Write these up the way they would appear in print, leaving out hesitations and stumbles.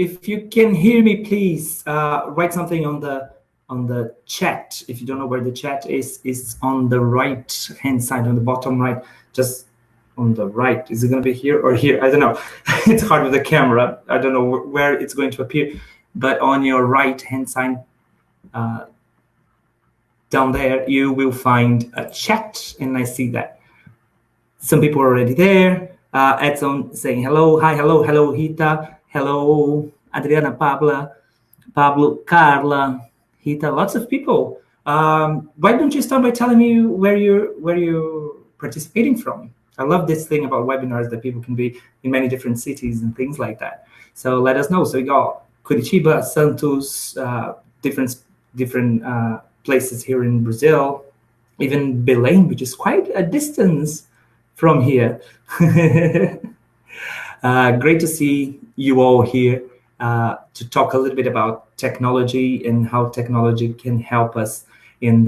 if you can hear me, please write something on the chat. If you don't know where the chat is, it's on the right hand side, on the bottom right, just on the right. Is it going to be here or here? I don't know. It's hard with the camera. I don't know where it's going to appear, but on your right hand side, down there, you will find a chat, and I see that some people are already there. Edson saying hello, hi, hello, hello, Rita, hello, Adriana, Pablo, Carla, Rita, lots of people. Why don't you start by telling me where you're participating from? I love this thing about webinars that people can be in many different cities and things like that. So let us know. So we got Curitiba, Santos, different places here in Brazil, even Belém, which is quite a distance from here. Great to see you all here to talk a little bit about technology and how technology can help us in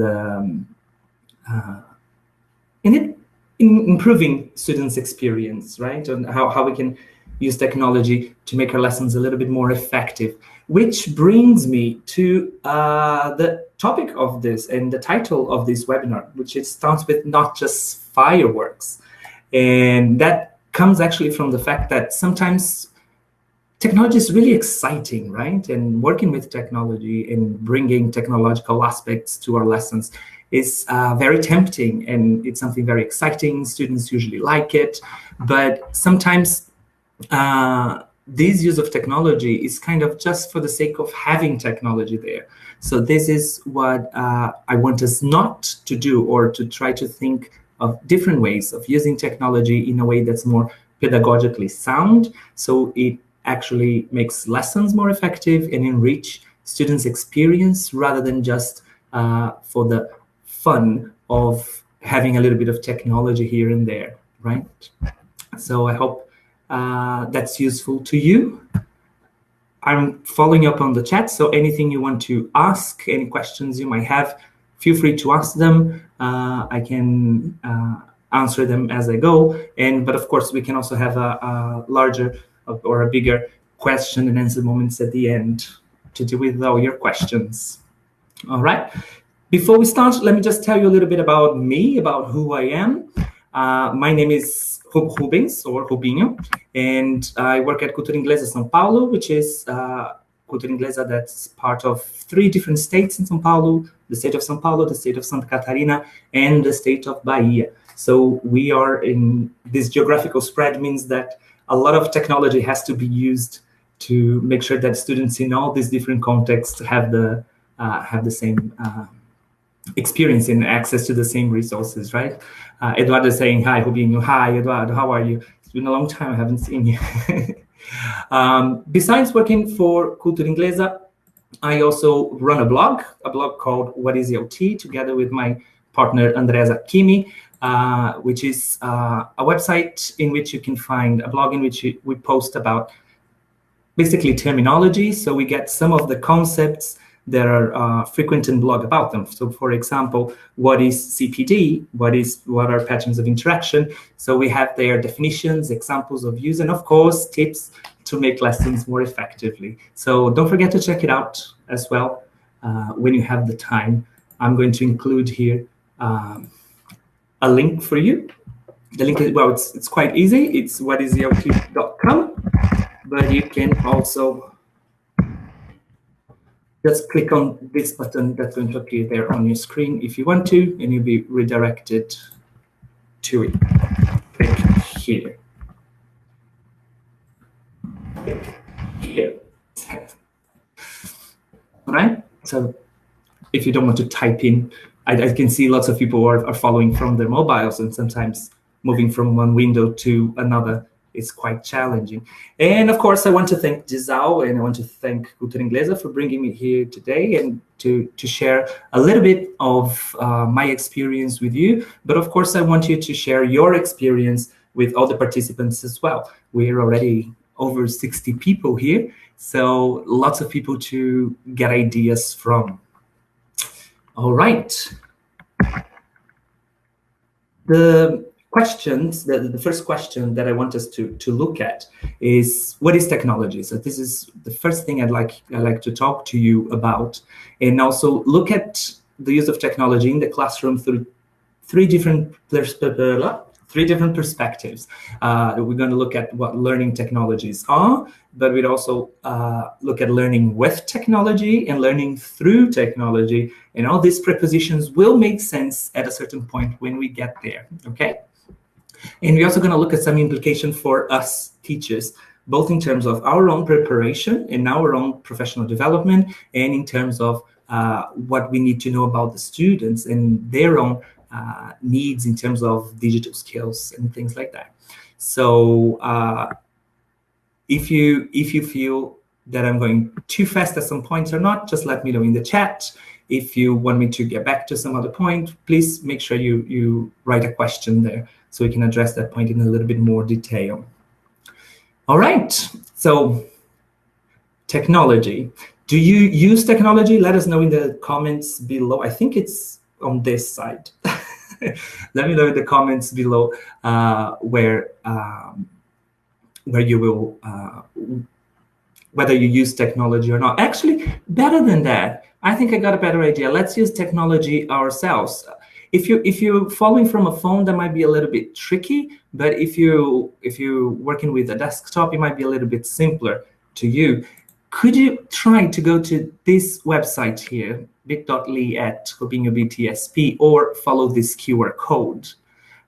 improving students' experience, right? And how we can use technology to make our lessons a little bit more effective. Which brings me to the topic of this and the title of this webinar, which it starts with not just fireworks. And that comes actually from the fact that sometimes technology is really exciting, right? And working with technology and bringing technological aspects to our lessons is very tempting, and it's something very exciting. Students usually like it, but sometimes this use of technology is kind of just for the sake of having technology there. So this is what I want us not to do, or to try to think of different ways of using technology in a way that's more pedagogically sound, so it actually makes lessons more effective and enrich students' experience, rather than just for the fun of having a little bit of technology here and there, right? So I hope that's useful to you. I'm following up on the chat, so anything you want to ask, any questions you might have, feel free to ask them. I can answer them as I go, but of course we can also have a larger or a bigger question and answer moments at the end to deal with all your questions. All right. Before we start, let me just tell you a little bit about me, about who I am. My name is Rubens, or Rubinho, and I work at Cultura Inglesa São Paulo, which is Cultura Inglesa that's part of 3 different states in São Paulo: the state of São Paulo, the state of Santa Catarina, and the state of Bahia. So we are in this geographical spread, means that a lot of technology has to be used to make sure that students in all these different contexts have the same experience and access to the same resources, right? Eduardo is saying, hi, Rubinho. Hi, Eduardo, how are you? It's been a long time, I haven't seen you. Besides working for Cultura Inglesa, I also run a blog called What is OHLT, together with my partner, Andrea Zacchini, which is a website in which you can find a blog in which we post about basically terminology. So we get some of the concepts that are frequent in blog about them. So for example, what is CPD? What are patterns of interaction? So we have their definitions, examples of use, and of course, tips to make lessons more effectively. So don't forget to check it out as well when you have the time. I'm going to include here a link for you. The link is, well, it's quite easy. It's whatisohlt.com, but you can also just click on this button that's going to appear there on your screen if you want to, and you'll be redirected to it. Click here. Here. All right. So if you don't want to type in, I can see lots of people are following from their mobiles, and sometimes moving from one window to another is quite challenging. And of course, I want to thank Disal, and I want to thank Cultura Inglesa for bringing me here today and to share a little bit of my experience with you. But of course, I want you to share your experience with all the participants as well. We're already over 60 people here, so lots of people to get ideas from. All right. The questions, the first question that I want us to look at is, what is technology? So this is the first thing I'd like to talk to you about, and also look at the use of technology in the classroom through three different perspectives. We're going to look at what learning technologies are, but we'd also look at learning with technology and learning through technology, and all these prepositions will make sense at a certain point when we get there, okay? And we're also going to look at some implication for us teachers, both in terms of our own preparation and our own professional development, and in terms of what we need to know about the students and their own needs in terms of digital skills and things like that. So if you feel that I'm going too fast at some points or not, just let me know in the chat. If you want me to get back to some other point, please make sure you write a question there so we can address that point in a little bit more detail. All right, so technology. Do you use technology? Let us know in the comments below. I think it's on this side. Let me know in the comments below where you will, whether you use technology or not. Actually, better than that, I think I got a better idea. Let's use technology ourselves. If you're following from a phone, that might be a little bit tricky, but if you're working with a desktop, it might be a little bit simpler to you. Could you try to go to this website here, bit.ly/RubinhoBTSP, or follow this QR code?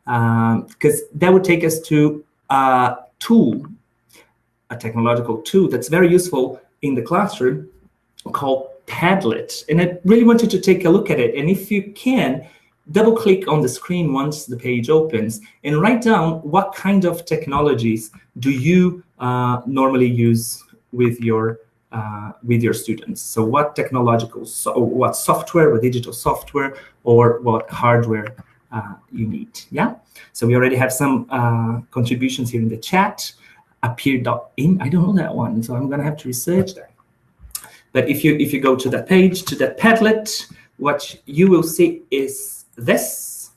Because that would take us to a tool, a technological tool that's very useful in the classroom called Padlet. And I really want you to take a look at it. And if you can, double click on the screen once the page opens and write down what kind of technologies do you normally use with your students. So what what software, what digital software, or what hardware you need. Yeah. So we already have some contributions here in the chat. Appear.in, I don't know that one, so I'm gonna have to research that. But if you go to that page, to that Padlet, what you will see is this.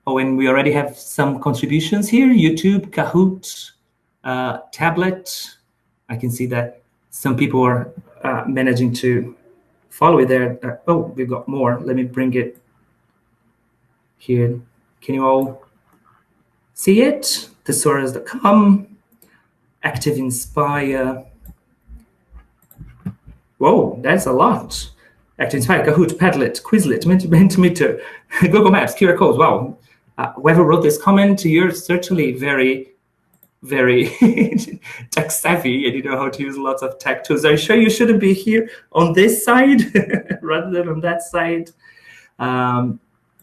Oh, and we already have some contributions here: YouTube, Kahoot, tablet. I can see that some people are managing to follow it there. Oh, we've got more. Let me bring it here. Can you all see it? Thesaurus.com, Active Inspire. Whoa, that's a lot. Active Inspire, Kahoot, Padlet, Quizlet, Mentimeter, Google Maps, QR codes. Wow. Whoever wrote this comment, you're certainly very, very tech savvy, and you know how to use lots of tech tools. Are you sure you shouldn't be here on this side rather than on that side?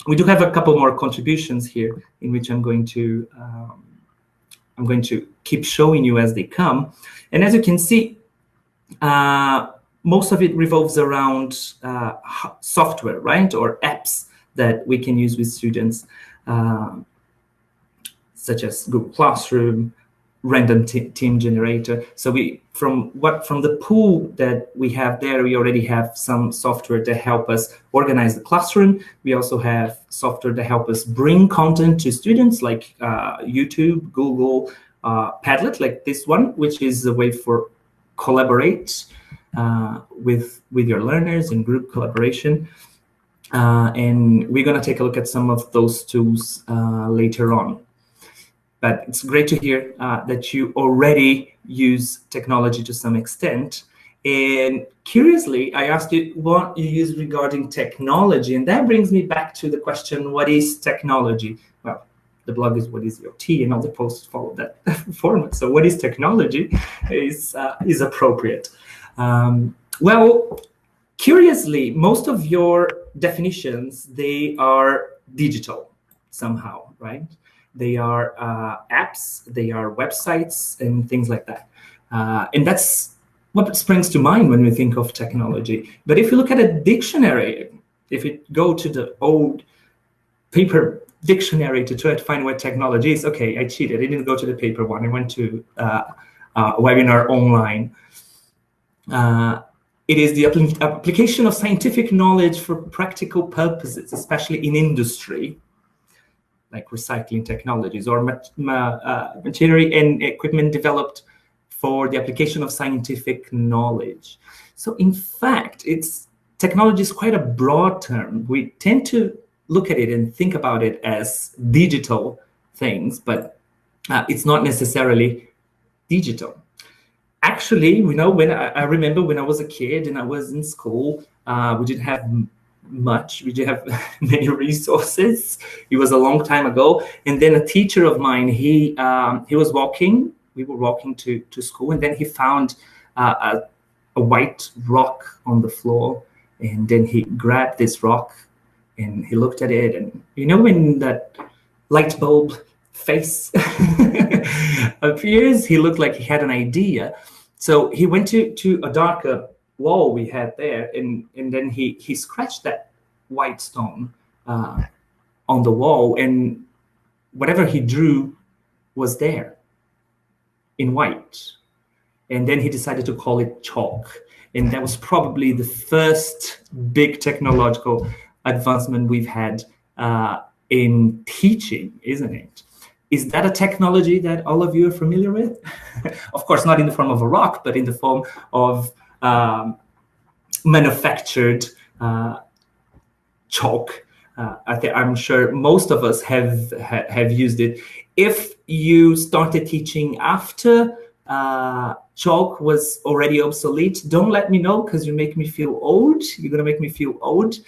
We do have a couple more contributions here, in which I'm going to keep showing you as they come. And as you can see, most of it revolves around software, right, or apps that we can use with students, such as Google Classroom, random team generator. So from the pool that we have there, we already have some software to help us organize the classroom. We also have software to help us bring content to students, like YouTube, Google, Padlet, like this one, which is a way for collaborate with your learners and group collaboration. And we're going to take a look at some of those tools later on. But it's great to hear that you already use technology to some extent. And curiously, I asked you what you use regarding technology. And that brings me back to the question, what is technology? Well, the blog is what is OT, and all the posts follow that format. So what is technology is appropriate. Well, curiously, most of your definitions, they are digital somehow, right? They are apps, they are websites, and things like that. And that's what springs to mind when we think of technology. But if you look at a dictionary, if you go to the old paper dictionary to try to find what technology is, okay, I cheated. I didn't go to the paper one. I went to webinar online. It is the application of scientific knowledge for practical purposes, especially in industry. like recycling technologies, or machinery and equipment developed for the application of scientific knowledge. So in fact, technology is quite a broad term. We tend to look at it and think about it as digital things, but it's not necessarily digital. Actually, when I remember when I was a kid and I was in school, we didn't have much. We didn't have many resources. It was a long time ago. And then a teacher of mine, he was walking. We were walking to school, and then he found a white rock on the floor, and then he grabbed this rock and he looked at it, and when that light bulb face appears, he looked like he had an idea. So he went to a darker wall we had there, and then he scratched that white stone on the wall, and whatever he drew was there in white. And then he decided to call it chalk. And that was probably the first big technological advancement we've had in teaching, isn't it? Is that a technology that all of you are familiar with? Of course, not in the form of a rock, but in the form of manufactured chalk. I'm sure most of us have used it. If you started teaching after chalk was already obsolete, don't let me know, because you make me feel old. You're going to make me feel old.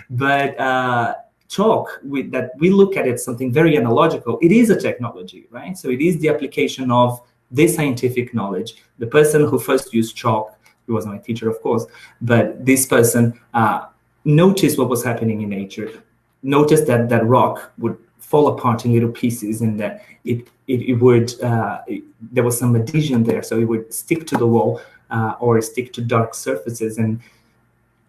But chalk, that we look at it something very analogical. It is a technology, right? So it is the application of this scientific knowledge. The person who first used chalk, he wasn't my teacher, of course, but this person noticed what was happening in nature, noticed that that rock would fall apart in little pieces, and that there was some adhesion there, so it would stick to the wall or stick to dark surfaces, and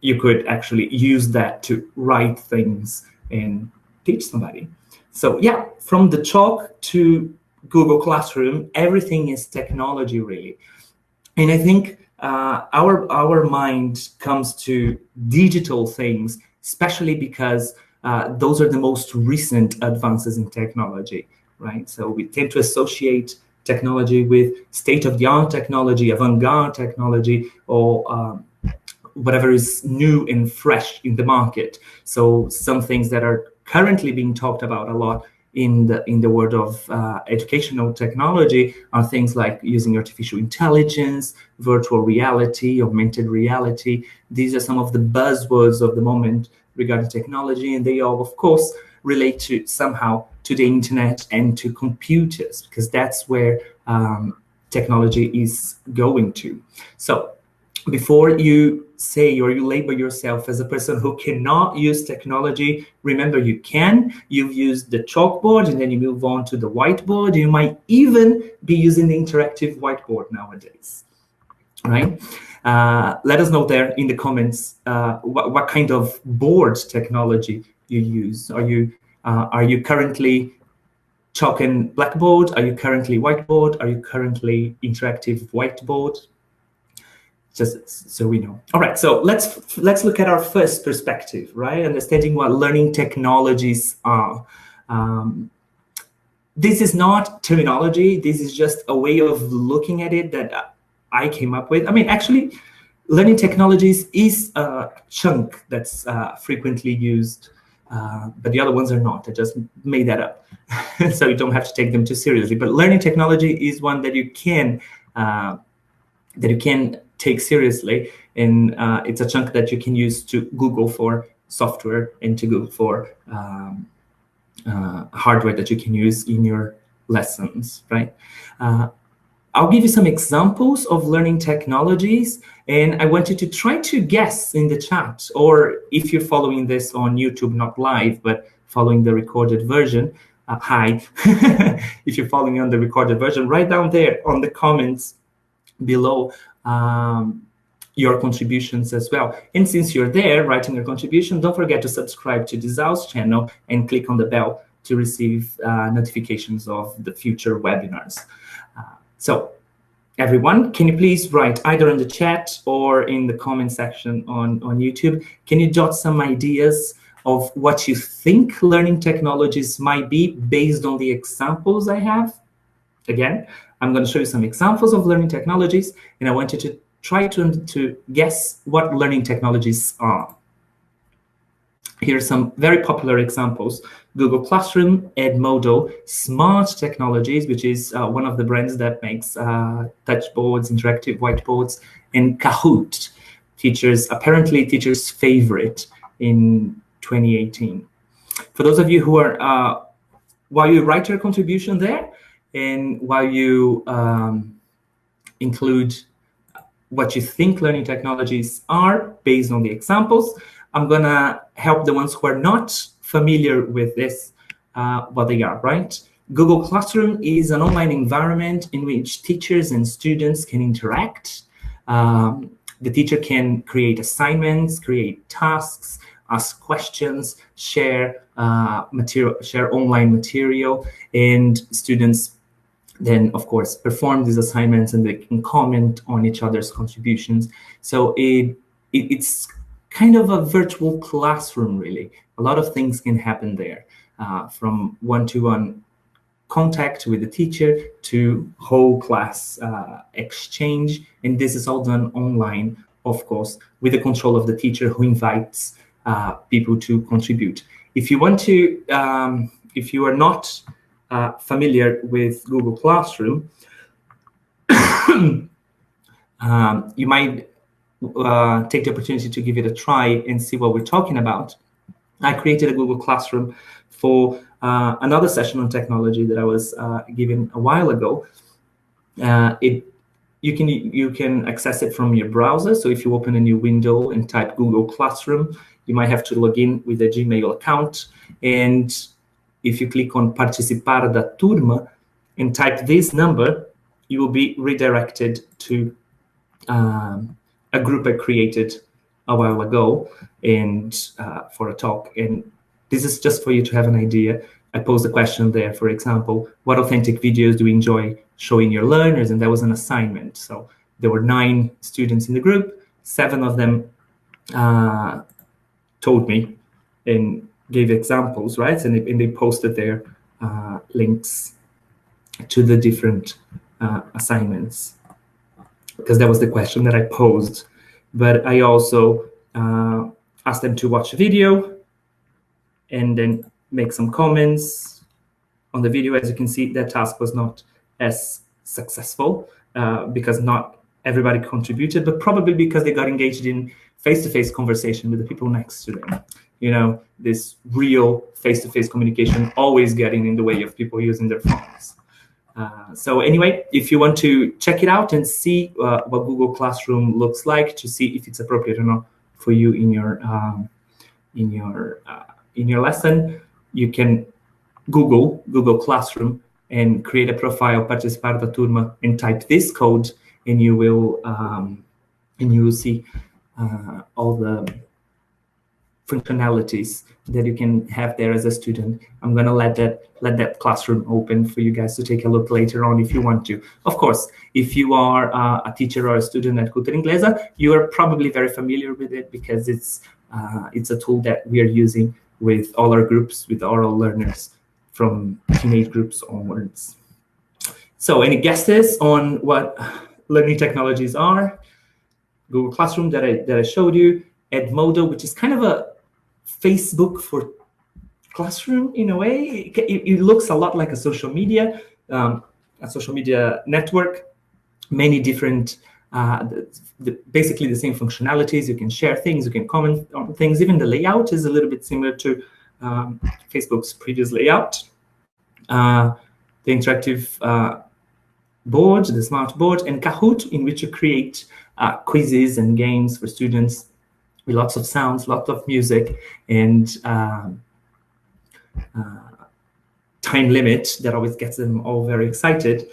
you could actually use that to write things and teach somebody. So yeah, from the chalk to Google Classroom, everything is technology, really. And I think our mind comes to digital things, especially because those are the most recent advances in technology, right? So we tend to associate technology with state-of-the-art technology, avant-garde technology, or whatever is new and fresh in the market. So some things that are currently being talked about a lot in the world of educational technology are things like using artificial intelligence, virtual reality, augmented reality. These are some of the buzzwords of the moment regarding technology, and they all, of course, relate to somehow to the internet and to computers, because that's where technology is going to. So before you say or you label yourself as a person who cannot use technology, remember you can. You've used the chalkboard, and then you move on to the whiteboard. You might even be using the interactive whiteboard nowadays, right? Let us know there in the comments what kind of board technology you use. Are you currently chalk and blackboard? Are you currently whiteboard? Are you currently interactive whiteboard? Just so we know. All right, so let's look at our first perspective, right? Understanding what learning technologies are. This is not terminology. This is just a way of looking at it that I came up with. I mean, actually, learning technologies is a chunk that's frequently used, but the other ones are not. I just made that up, so you don't have to take them too seriously. But learning technology is one that you can take seriously, and it's a chunk that you can use to Google for software and to Google for hardware that you can use in your lessons, right? I'll give you some examples of learning technologies, and I want you to try to guess in the chat, or if you're following this on YouTube, not live, but following the recorded version, hi. If you're following on the recorded version, write down there on the comments below your contributions as well. And since you're there writing your contribution, don't forget to subscribe to Disal's channel and click on the bell to receive notifications of the future webinars. So everyone, can you please write either in the chat or in the comment section on YouTube? Can you jot some ideas of what you think learning technologies might be based on the examples I have. Again, I'm going to show you some examples of learning technologies, and I want you to try to guess what learning technologies are. Here are some very popular examples: Google Classroom, Edmodo, Smart Technologies, which is one of the brands that makes touch boards, interactive whiteboards, and Kahoot, apparently teachers' favorite in 2018. For those of you who are, while you write your contribution there, and while you include what you think learning technologies are based on the examples, I'm gonna help the ones who are not familiar with this, what they are, right? Google Classroom is an online environment in which teachers and students can interact. The teacher can create assignments, create tasks, ask questions, share share online material, and students then, of course, perform these assignments and they can comment on each other's contributions. So it's kind of a virtual classroom, really. A lot of things can happen there, from one-to-one contact with the teacher to whole class exchange. And this is all done online, of course, with the control of the teacher who invites people to contribute. If you want to, if you are not familiar with Google Classroom, you might take the opportunity to give it a try and see what we're talking about. I created a Google Classroom for another session on technology that I was given a while ago. You can access it from your browser. So if you open a new window and type Google Classroom, you might have to log in with a Gmail account. And if you click on Participar da Turma and type this number, you will be redirected to a group I created a while ago and for a talk. And this is just for you to have an idea. I posed a question there, for example, what authentic videos do you enjoy showing your learners? And that was an assignment. So there were 9 students in the group. 7 of them told me and gave examples, right? And they posted their links to the different assignments, because that was the question that I posed. But I also asked them to watch a video and then make some comments on the video. As you can see, that task was not as successful because not everybody contributed, but probably because they got engaged in face-to-face conversation with the people next to them. You know, this real face-to-face communication always getting in the way of people using their phones. So anyway, if you want to check it out and see what Google Classroom looks like, to see if it's appropriate or not for you in your lesson, you can Google Classroom and create a profile, Participar da Turma, and type this code, and you will see all the functionalities that you can have there as a student. I'm going to let that classroom open for you guys to take a look later on if you want to. Of course, if you are a teacher or a student at Cultura Inglesa, you are probably very familiar with it because it's a tool that we are using with all our groups, with all our learners from teenage groups onwards. So any guesses on what learning technologies are? Google Classroom that I showed you, Edmodo, which is kind of a Facebook for classroom in a way. It looks a lot like a social media network. Many different, basically the same functionalities. You can share things, you can comment on things. Even the layout is a little bit similar to Facebook's previous layout. The interactive board, the smart board, and Kahoot, in which you create quizzes and games for students with lots of sounds, lots of music, and time limit that always gets them all very excited.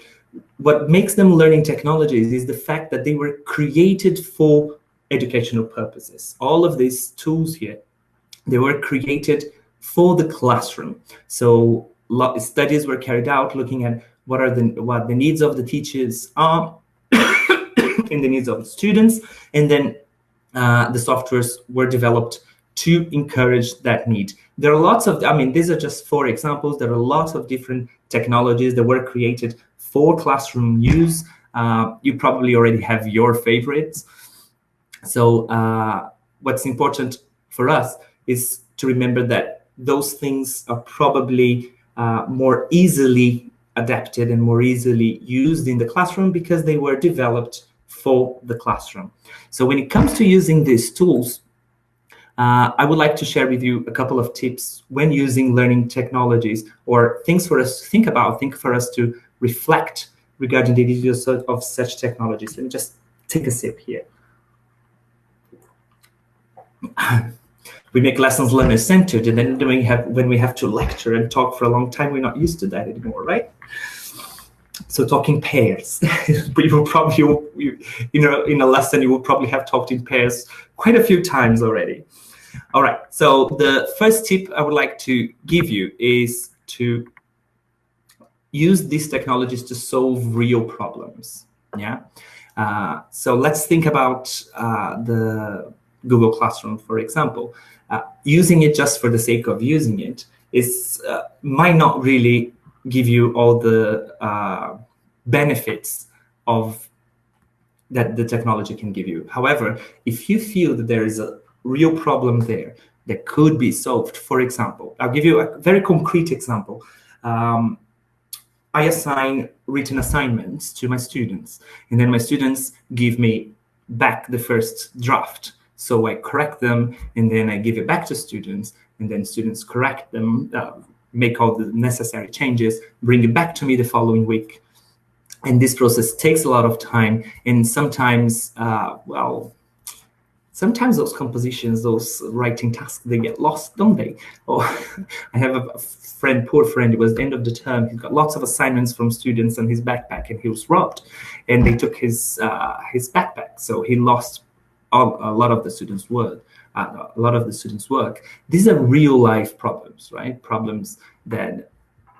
What makes them learning technologies is the fact that they were created for educational purposes. All of these tools here, they were created for the classroom. So studies were carried out looking at what the needs of the teachers are and the needs of the students, and then the softwares were developed to encourage that need. There are lots of, I mean, these are just 4 examples. There are lots of different technologies that were created for classroom use. You probably already have your favorites. So what's important for us is to remember that those things are probably more easily adapted and more easily used in the classroom because they were developed for the classroom. So when it comes to using these tools, I would like to share with you a couple of tips when using learning technologies, or things for us to think about, for us to reflect regarding the use of such technologies. Let me just take a sip here. We make lessons learner-centered, and then when we have to lecture and talk for a long time, we're not used to that anymore, right? So talking pairs, but you will probably, in a lesson, you will probably have talked in pairs quite a few times already. All right, so the first tip I would like to give you is to use these technologies to solve real problems, yeah? So let's think about the Google Classroom, for example. Using it just for the sake of using it might not really give you all the benefits of that the technology can give you. However, if you feel that there is a real problem there that could be solved, for example, I'll give you a very concrete example. I assign written assignments to my students, and then my students give me back the first draft. So I correct them, and then I give it back to students, and then students correct them, make all the necessary changes, bring it back to me the following week. And this process takes a lot of time, and sometimes, sometimes those compositions, those writing tasks, they get lost, don't they? Oh, I have a friend, poor friend, it was the end of the term, he got lots of assignments from students on his backpack, and he was robbed, and they took his backpack, so he lost a lot of the students' work. These are real life problems, right? Problems that,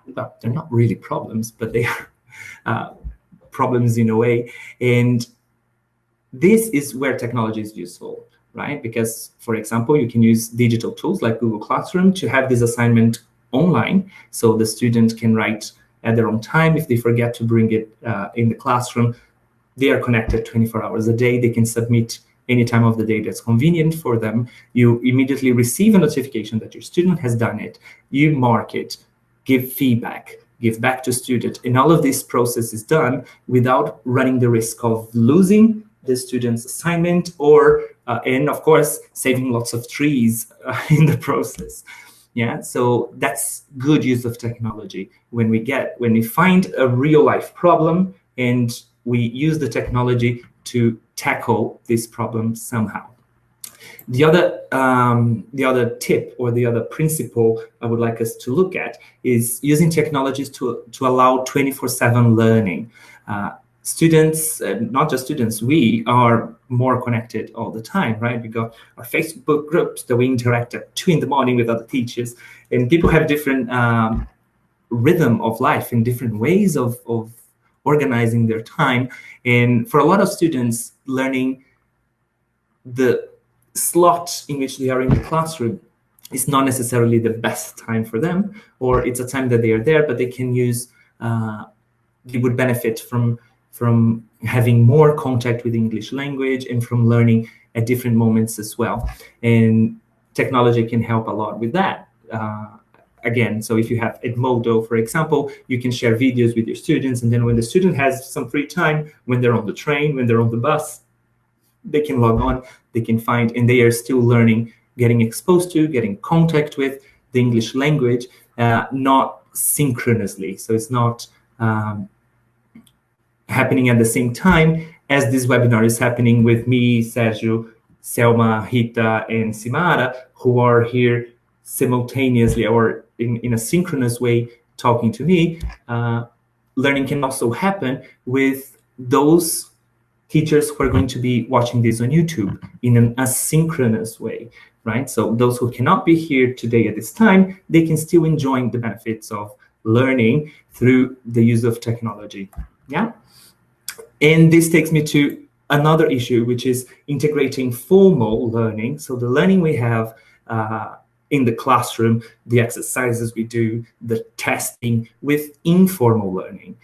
well, they're not really problems, but they are problems in a way. And this is where technology is useful, right? Because, for example, you can use digital tools like Google Classroom to have this assignment online, so the student can write at their own time. If they forget to bring it in the classroom, they are connected 24 hours a day. They can submit any time of the day that's convenient for them. You immediately receive a notification that your student has done it. You mark it, give feedback, give back to student, and all of this process is done without running the risk of losing the student's assignment or, and of course, saving lots of trees in the process. Yeah, so that's good use of technology. When we find a real life problem and we use the technology to tackle this problem somehow. The other tip or the other principle I would like us to look at is using technologies to allow 24/7 learning. Students, not just students, we are more connected all the time, right? We got our Facebook groups that we interact at 2 in the morning with other teachers, and people have different rhythm of life and different ways of organizing their time. And for a lot of students, learning the slot in which they are in the classroom is not necessarily the best time for them, or it's a time that they are there, but they can use, they would benefit from having more contact with the English language and from learning at different moments as well. And technology can help a lot with that. Again, so if you have Edmodo, for example, you can share videos with your students, and then when the student has some free time, when they're on the train, when they're on the bus, they can log on, they can find, and they are still learning, getting exposed to, getting contact with the English language, not synchronously. So it's not happening at the same time as this webinar is happening with me, Sergio, Selma, Rita, and Simara, who are here simultaneously or in a synchronous way talking to me. Learning can also happen with those teachers who are going to be watching this on YouTube in an asynchronous way, right? So those who cannot be here today at this time, they can still enjoy the benefits of learning through the use of technology, yeah? And this takes me to another issue, which is integrating formal learning. So the learning we have in the classroom, the exercises we do, the testing with informal learning.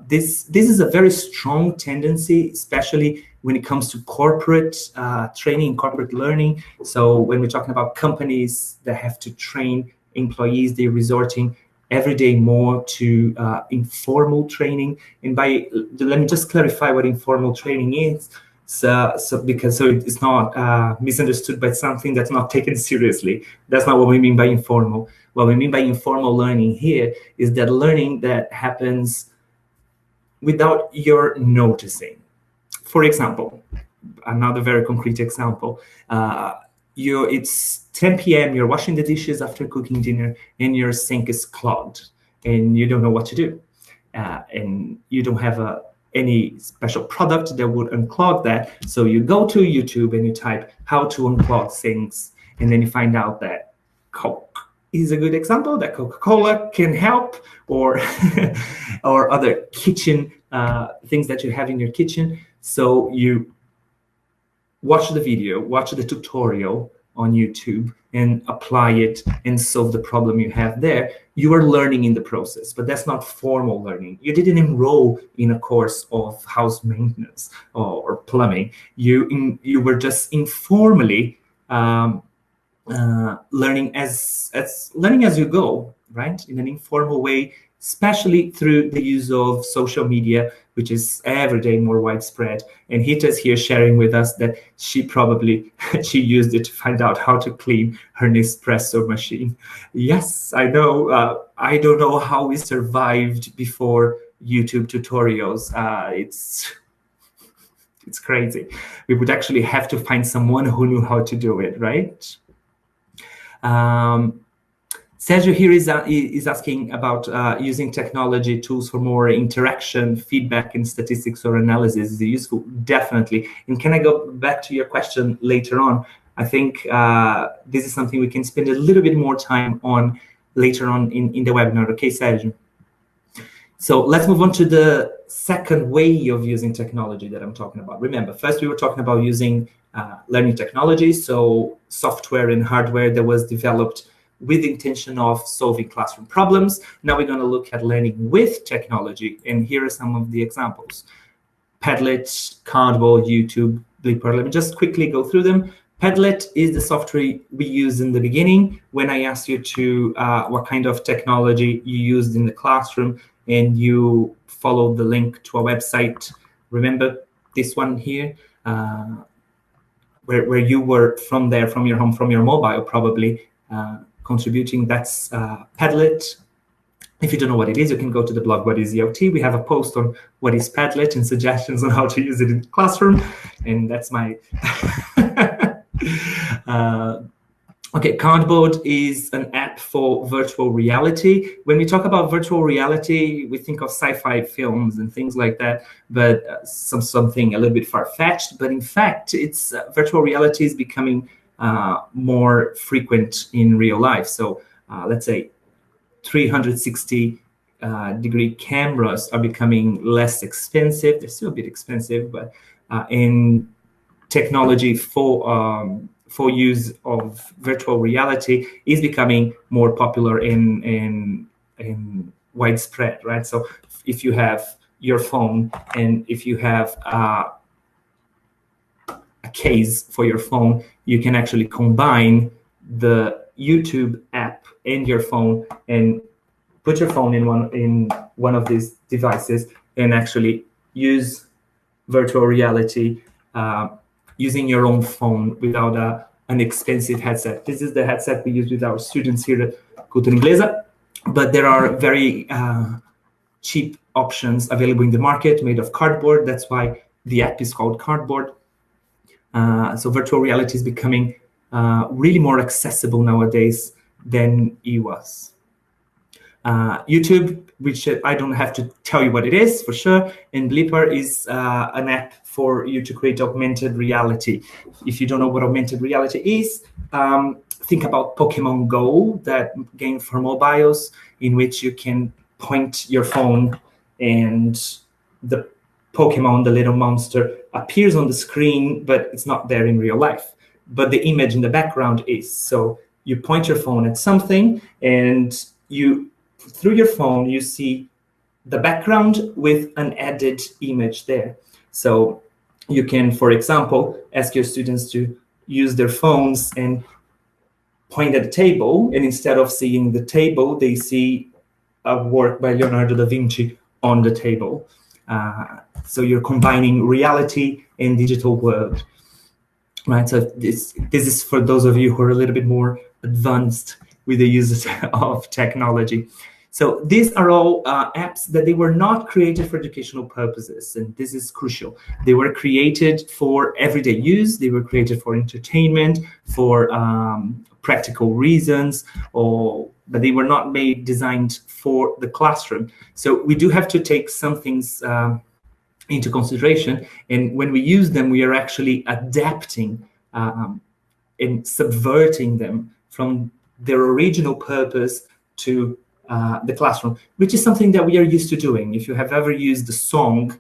This is a very strong tendency, especially when it comes to corporate training, corporate learning. So when we're talking about companies that have to train employees, they're resorting every day more to informal training. And let me just clarify what informal training is. So it's not misunderstood by something that's not taken seriously. That's not what we mean by informal. What we mean by informal learning here is that learning that happens without your noticing. For example, another very concrete example, it's 10 p.m., you're washing the dishes after cooking dinner, and your sink is clogged, and you don't know what to do. And you don't have any special product that would unclog that. So you go to YouTube and you type how to unclog sinks, and then you find out that Coke is a good example, that Coca-Cola can help, or or other kitchen things that you have in your kitchen. So you watch the video, watch the tutorial on YouTube, and apply it and solve the problem you have there. You are learning in the process, but that's not formal learning. You didn't enroll in a course of house maintenance or plumbing. You were just informally learning as you go, right? In an informal way, especially through the use of social media, which is every day more widespread. And Rita's here sharing with us that she used it to find out how to clean her Nespresso machine. Yes, I know. I don't know how we survived before YouTube tutorials. It's crazy. We would actually have to find someone who knew how to do it, right? Sergio here is asking about using technology tools for more interaction, feedback, and statistics or analysis. Is it useful? Definitely. And can I go back to your question later on? I think this is something we can spend a little bit more time on later on in the webinar. Okay, Sergio? So let's move on to the second way of using technology that I'm talking about. Remember, first we were talking about using learning technology, so software and hardware that was developed with the intention of solving classroom problems. Now we're going to look at learning with technology, and here are some of the examples. Padlet, Cardboard, YouTube, Blipper. Let me just quickly go through them. Padlet is the software we used in the beginning when I asked you to what kind of technology you used in the classroom, and you followed the link to a website. Remember this one here, where you were from your home, from your mobile, probably, contributing. That's Padlet. If you don't know what it is, you can go to the blog What is OHLT. We have a post on what is Padlet and suggestions on how to use it in the classroom, and that's my okay. Cardboard is an app for virtual reality. When we talk about virtual reality, we think of sci-fi films and things like that, but something a little bit far-fetched. But in fact, it's virtual reality is becoming more frequent in real life. So let's say 360 degree cameras are becoming less expensive. They're still a bit expensive, but in technology for use of virtual reality is becoming more popular and widespread, right? So if you have your phone and if you have a case for your phone, you can actually combine the YouTube app and your phone and put your phone in one of these devices and actually use virtual reality using your own phone without an expensive headset. This is the headset we use with our students here at Cultura Inglesa, but there are very cheap options available in the market made of cardboard. That's why the app is called Cardboard. So virtual reality is becoming really more accessible nowadays than it was. YouTube, which I don't have to tell you what it is for sure, and Blipper is an app for you to create augmented reality. If you don't know what augmented reality is, think about Pokemon Go, that game for mobiles, in which you can point your phone and the Pokemon, the little monster, appears on the screen, but it's not there in real life. but the image in the background is. So you point your phone at something, and through your phone, you see the background with an added image there. So you can, for example, ask your students to use their phones and point at a table, and instead of seeing the table, they see a work by Leonardo da Vinci on the table. So you're combining reality and digital world, right? So this is for those of you who are a little bit more advanced with the use of technology. So these are all apps that they were not created for educational purposes, and this is crucial. They were created for everyday use. They were created for entertainment, for practical reasons, but they were not designed for the classroom. So we do have to take some things into consideration, and when we use them, we are actually adapting and subverting them from their original purpose to the classroom, which is something that we are used to doing. If you have ever used the song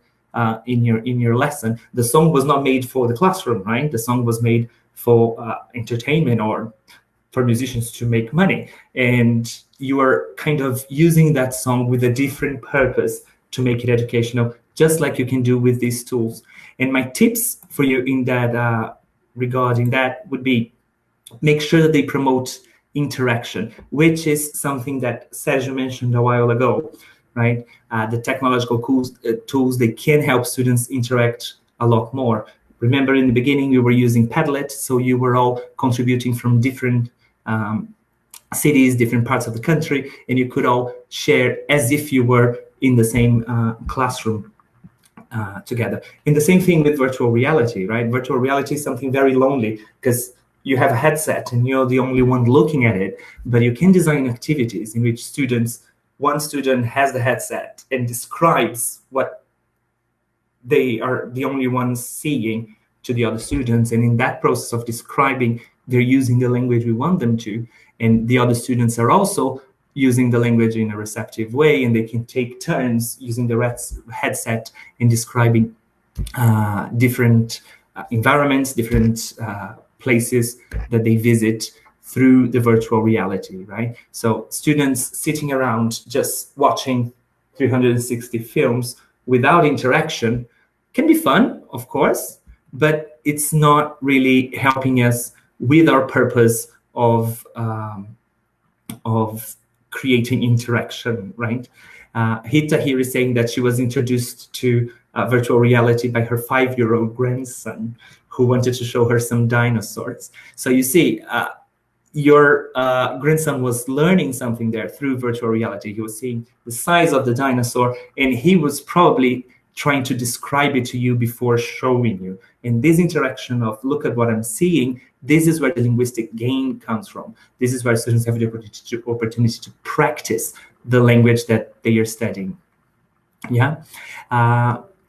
in your lesson, the song was not made for the classroom, right? The song was made for entertainment or for musicians to make money, and you are kind of using that song with a different purpose to make it educational, just like you can do with these tools. And my tips for you in that regarding that would be, make sure that they promote interaction, which is something that Sergio mentioned a while ago, right? The technological tools, they can help students interact a lot more. Remember, in the beginning, we were using Padlet, so you were all contributing from different cities, different parts of the country, and you could all share as if you were in the same classroom together. And the same thing with virtual reality, right? Virtual reality is something very lonely, because you have a headset and you're the only one looking at it, but you can design activities in which one student has the headset and describes what they are the only ones seeing to the other students. And in that process of describing, they're using the language we want them to. And the other students are also using the language in a receptive way, and they can take turns using the headset and describing different environments, different places that they visit through the virtual reality, right? So students sitting around just watching 360 films without interaction can be fun, of course, but it's not really helping us with our purpose of creating interaction, right? Hita here is saying that she was introduced to virtual reality by her 5-year-old grandson, who wanted to show her some dinosaurs. So you see, your grandson was learning something there through virtual reality. He was seeing the size of the dinosaur, and he was probably trying to describe it to you before showing you. And this interaction of, look at what I'm seeing, this is where the linguistic gain comes from. This is where students have the opportunity to practice the language that they are studying. Yeah.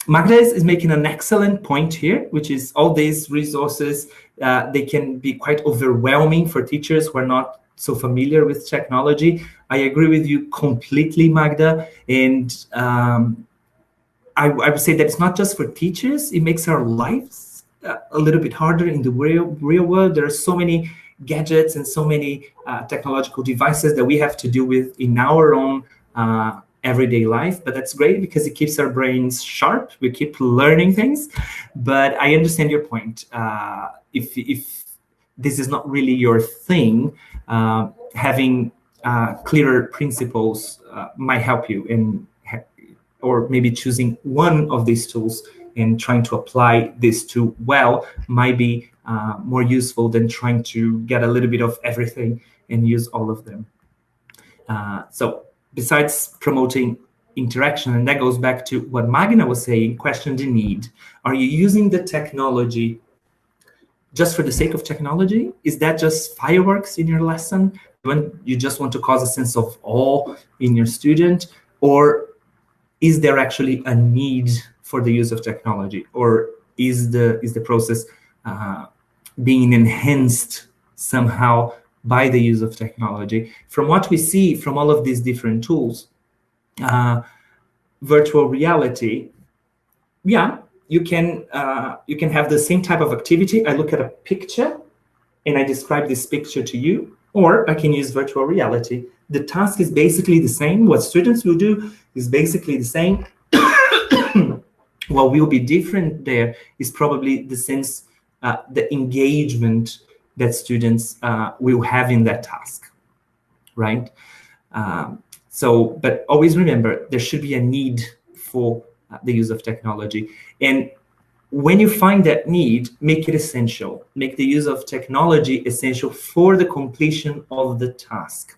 Magda is making an excellent point here, which is all these resources, they can be quite overwhelming for teachers who are not so familiar with technology. I agree with you completely, Magda. And I would say that it's not just for teachers. It makes our lives a little bit harder in the real world. There are so many gadgets and so many technological devices that we have to deal with in our own everyday life, but that's great because it keeps our brains sharp. We keep learning things. But I understand your point. If this is not really your thing, having clearer principles might help you in, or maybe choosing one of these tools and trying to apply this tool well might be more useful than trying to get a little bit of everything and use all of them. So besides promoting interaction, and that goes back to what Magna was saying, question the need. Are you using the technology just for the sake of technology? Is that just fireworks in your lesson when you just want to cause a sense of awe in your student? Or is there actually a need for the use of technology? Or is the process being enhanced somehow by the use of technology? From what we see from all of these different tools, virtual reality, yeah, you can have the same type of activity. I look at a picture and I describe this picture to you, or I can use virtual reality. The task is basically the same. What students will do is basically the same. What will be different there is probably the sense, the engagement that students will have in that task, right? But always remember, there should be a need for the use of technology. And when you find that need, make it essential. Make the use of technology essential for the completion of the task.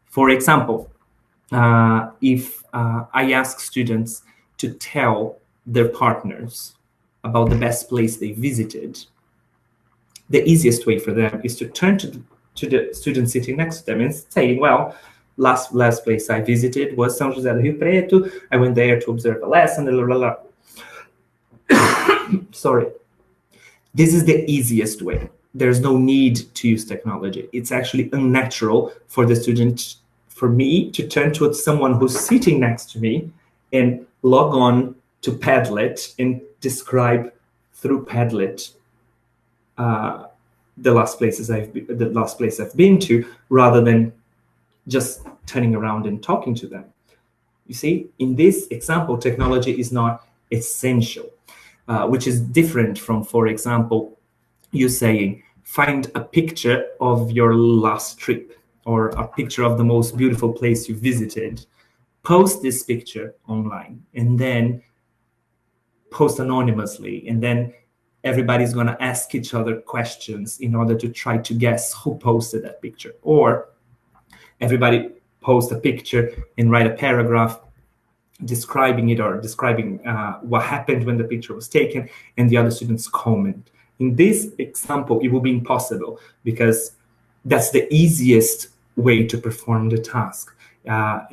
For example, if I ask students to tell their partners about the best place they visited, the easiest way for them is to turn to the student sitting next to them and say, well, last place I visited was São José do Rio Preto. I went there to observe a lesson, blah, blah, blah. Sorry. This is the easiest way. There's no need to use technology. It's actually unnatural for the student, for me, to turn to someone who's sitting next to me and log on to Padlet and describe through Padlet the last place I've been to, rather than just turning around and talking to them. You see, in this example, technology is not essential, which is different from, for example, you saying, find a picture of your last trip or a picture of the most beautiful place you visited, post this picture online, and then post anonymously, and then everybody's going to ask each other questions in order to try to guess who posted that picture. Or everybody post a picture and write a paragraph describing it, or describing what happened when the picture was taken, and the other students comment. In this example, it will be impossible, because that's the easiest way to perform the task. I'm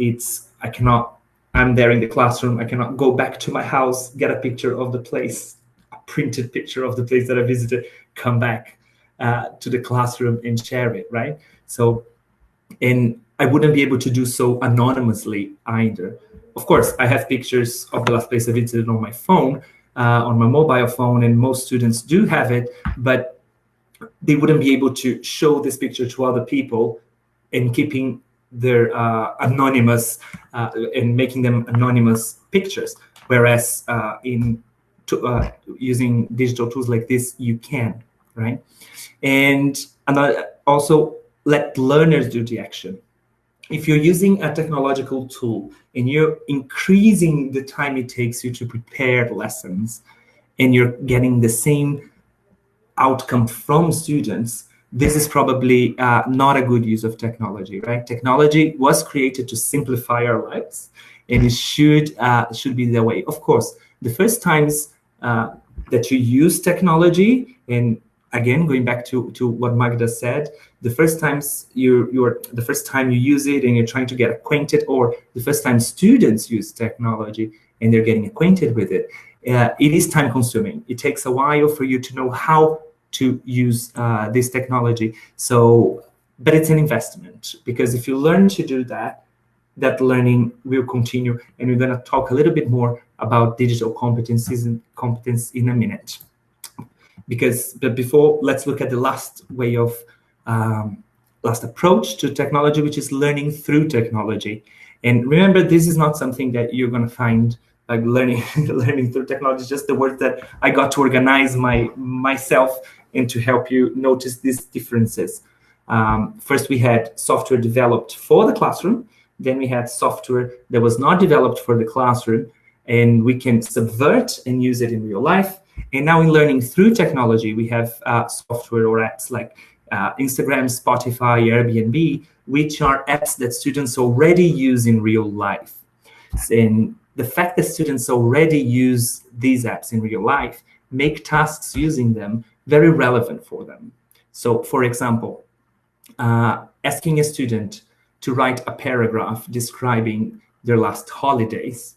there in the classroom, I cannot go back to my house, get a picture of the place, a printed picture of the place that I visited, come back to the classroom and share it, right? So, and I wouldn't be able to do so anonymously either. Of course, I have pictures of the last place I visited on my phone, on my mobile phone, and most students do have it, but they wouldn't be able to show this picture to other people and keeping their anonymous and making them anonymous pictures. Whereas using digital tools like this, you can, right? And also let learners do the action. If you're using a technological tool and you're increasing the time it takes you to prepare lessons, and you're getting the same outcome from students, this is probably not a good use of technology, right? Technology was created to simplify our lives, and it should be the way. Of course, the first times that you use technology, and again, going back to what Magda said, the first time you use it and you're trying to get acquainted, or the first time students use technology and they're getting acquainted with it, it is time consuming. It takes a while for you to know how to use this technology. So, but it's an investment, because if you learn to do that, that learning will continue. And we're going to talk a little bit more about digital competencies and competence in a minute. But before, let's look at the last approach to technology, which is learning through technology. And remember, this is not something that you're going to find like learning through technology, just the words that I got to organize myself and to help you notice these differences. First, we had software developed for the classroom. Then we had software that was not developed for the classroom, and we can subvert and use it in real life. And now in learning through technology, we have software or apps like Instagram, Spotify, Airbnb, which are apps that students already use in real life. And the fact that students already use these apps in real life make tasks using them very relevant for them. So, for example, asking a student to write a paragraph describing their last holidays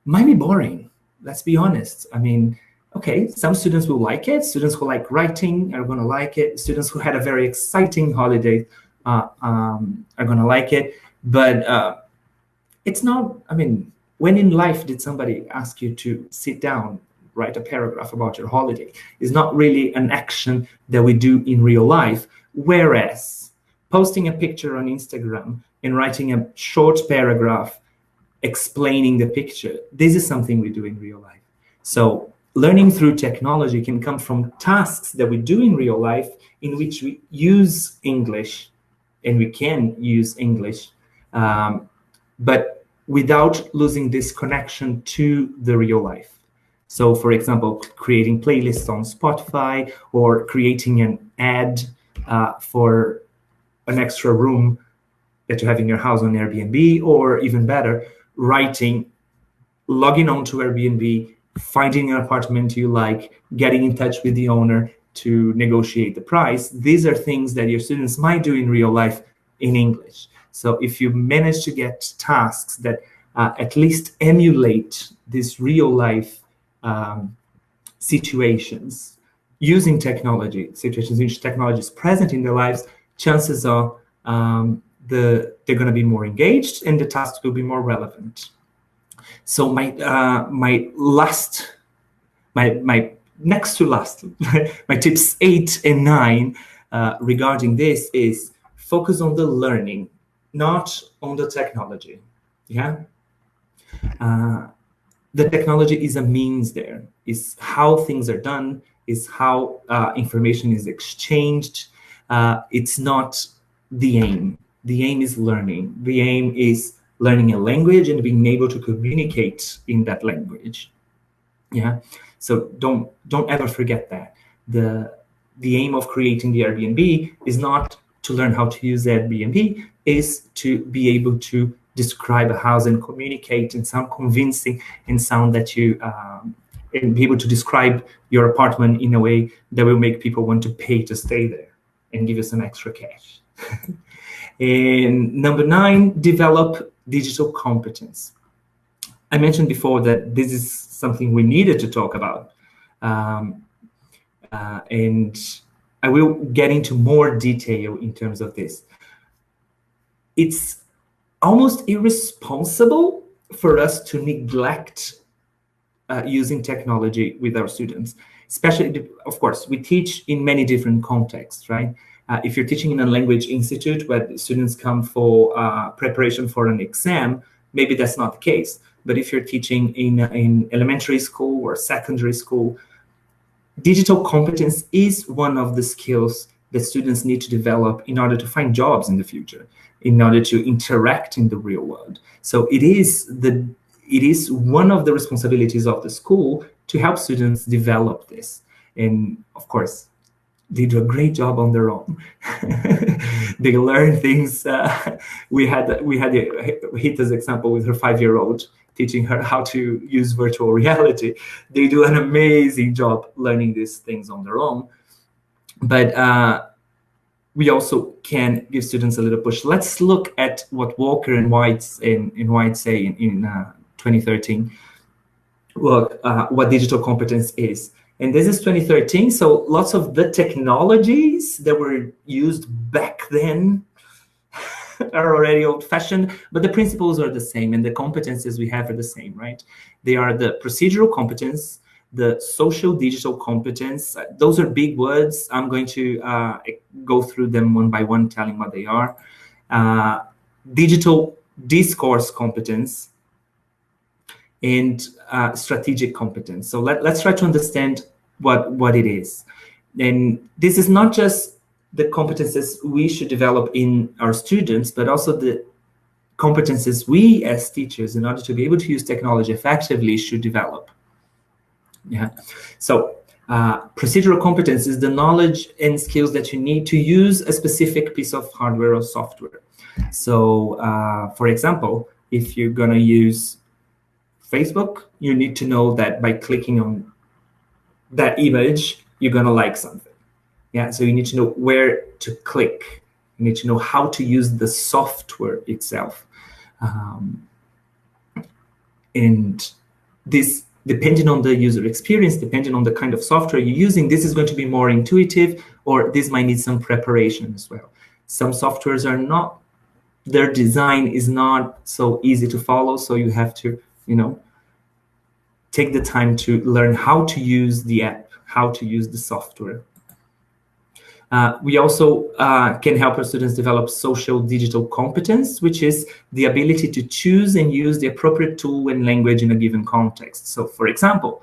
might be boring. Let's be honest. I mean, okay, some students will like it. Students who like writing are going to like it. Students who had a very exciting holiday are going to like it. But it's not, I mean, when in life did somebody ask you to sit down, write a paragraph about your holiday? It's not really an action that we do in real life, Whereas posting a picture on Instagram and writing a short paragraph explaining the picture, this is something we do in real life. So learning through technology can come from tasks that we do in real life in which we use English, and we can use English, but without losing this connection to the real life. So for example, creating playlists on Spotify, or creating an ad for an extra room that you have in your house on Airbnb, or even better, logging on to Airbnb, finding an apartment you like, getting in touch with the owner to negotiate the price. These are things that your students might do in real life in English. So if you manage to get tasks that at least emulate these real life situations using technology, situations in which technology is present in their lives, chances are they're going to be more engaged and the tasks will be more relevant. So my next to last, my tips 8 and 9 regarding this is focus on the learning, not on the technology. Yeah. The technology is a means there, is how things are done, is how information is exchanged. It's not the aim. The aim is learning. The aim is learning a language and being able to communicate in that language. Yeah. So don't ever forget that. The aim of creating the Airbnb is not to learn how to use Airbnb, is to be able to describe a house and communicate and sound convincing and sound that you and be able to describe your apartment in a way that will make people want to pay to stay there and give you some extra cash. And number 9, develop digital competence. I mentioned before that this is something we needed to talk about. And I will get into more detail in terms of this. It's almost irresponsible for us to neglect using technology with our students. Especially, of course, we teach in many different contexts, right? If you're teaching in a language institute where students come for preparation for an exam, maybe that's not the case. But if you're teaching in elementary school or secondary school, digital competence is one of the skills that students need to develop in order to find jobs in the future, in order to interact in the real world. So it is one of the responsibilities of the school to help students develop this. And of course, they do a great job on their own. They learn things. We had Rita's example with her 5-year-old, teaching her how to use virtual reality. They do an amazing job learning these things on their own. But we also can give students a little push. Let's look at what Walker and White say in 2013. Look, what digital competence is. And this is 2013, so lots of the technologies that were used back then are already old-fashioned, but the principles are the same and the competences we have are the same, right? They are the procedural competence, the social digital competence. Those are big words. I'm going to go through them one by one, telling what they are. Digital discourse competence, and strategic competence. So let's try to understand what it is. And this is not just the competences we should develop in our students, but also the competences we as teachers, in order to be able to use technology effectively, should develop. Yeah. So procedural competence is the knowledge and skills that you need to use a specific piece of hardware or software. So for example, if you're going to use Facebook, you need to know that by clicking on that image, you're going to like something. Yeah, so you need to know where to click. You need to know how to use the software itself. And this, depending on the user experience, depending on the kind of software you're using, this is going to be more intuitive, or this might need some preparation as well. Some softwares are not, their design is not so easy to follow, so you have to, take the time to learn how to use the app, how to use the software. We also can help our students develop social digital competence, which is the ability to choose and use the appropriate tool and language in a given context. So, for example,